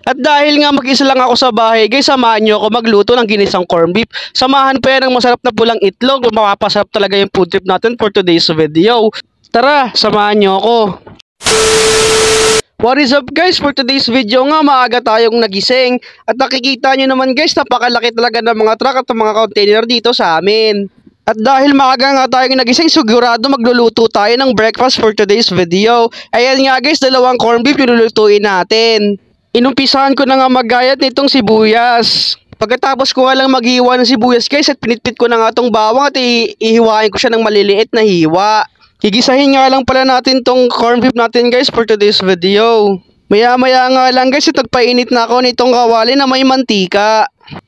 At dahil nga mag-isa lang ako sa bahay guys, samahan nyo ako magluto ng ginisang corned beef. Samahan pa yan ng masarap na pulang itlog. Mapapasarap talaga yung food trip natin for today's video. Tara, samahan nyo ako. What is up guys? For today's video nga, maaga tayong nagising. At nakikita nyo naman guys, napakalaki talaga ng mga truck at mga container dito sa amin. At dahil maaga nga tayong nagising, sigurado magluluto tayo ng breakfast for today's video. Ayan nga guys, dalawang corned beef nilulutuin natin. Inumpisahan ko na nga maggayat nitong sibuyas. Pagkatapos ko nga lang maghiwa ng sibuyas guys at pinitpit ko na nga itong bawang at ihiwain ko siya ng maliliit na hiwa. Gigisahin nga lang pala natin tong corned beef natin guys for today's video. Maya nga lang guys at nagpainit na ako nitong kawali na may mantika.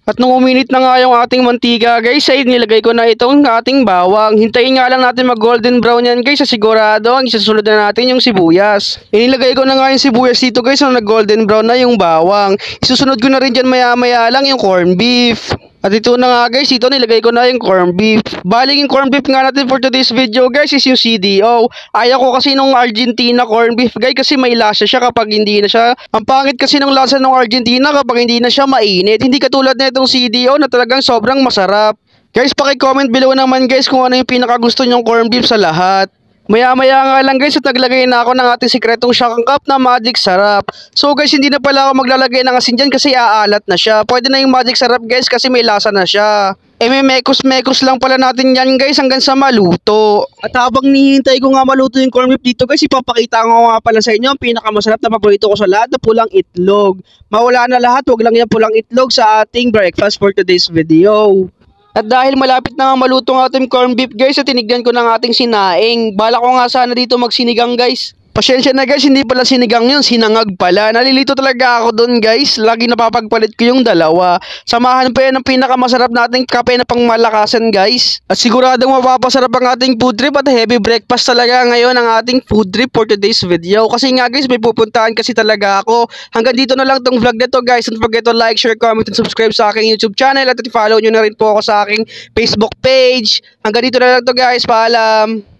At nung uminit na nga yung ating mantika guys ay nilagay ko na itong ating bawang. Hintayin nga lang natin mag golden brown yan guys at sigurado ang isasunod na natin yung sibuyas. Inilagay ko na nga yung sibuyas dito guys nung nag golden brown na yung bawang. Isusunod ko na rin dyan maya lang yung corned beef. At ito na nga guys, ito nilagay ko na yung corned beef. Bali yung corned beef nga natin for today's video guys is yung CDO. Ayaw ko kasi nung Argentina corned beef guys kasi may lasa siya kapag hindi na siya. Ang pangit kasi nung lasa nung Argentina kapag hindi na siya mainit. Hindi katulad na itong CDO na talagang sobrang masarap. Guys, paki-comment below naman guys kung ano yung pinakagusto nyong corned beef sa lahat. Maya nga lang guys at naglagay na ako ng ating sikretong Shakang Cup na Magic Sarap. So guys, hindi na pala ako maglalagay ng asin dyan kasi aalat na siya. Pwede na yung Magic Sarap guys kasi may lasa na siya. May mekos lang pala natin yan guys hanggang sa maluto. At habang nihintay ko nga maluto yung corned beef dito guys, ipapakita ko nga pala sa inyo ang pinakamasarap na paborito ko sa lahat na pulang itlog. Mawala na lahat, wag lang yung pulang itlog sa ating breakfast for today's video. At dahil malapit na nga maluto ang ating corned beef guys, at tinignan ko ng ating sinaing. Bala ko nga sana dito magsinigang guys. Pasensya na guys, hindi pala sinigang yun, sinangag pala. Nalilito talaga ako dun guys, lagi napapagpalit ko yung dalawa. Samahan pa yan ng pinakamasarap nating kape na pangmalakasan guys. At siguradong mapapasarap ang ating food trip at heavy breakfast talaga ngayon ang ating food trip for today's video. Kasi nga guys, may pupuntahan kasi talaga ako. Hanggang dito na lang tong vlog na to guys. Don't forget to like, share, comment, and subscribe sa aking YouTube channel. At i-follow nyo na rin po ako sa aking Facebook page. Hanggang dito na lang to guys, paalam!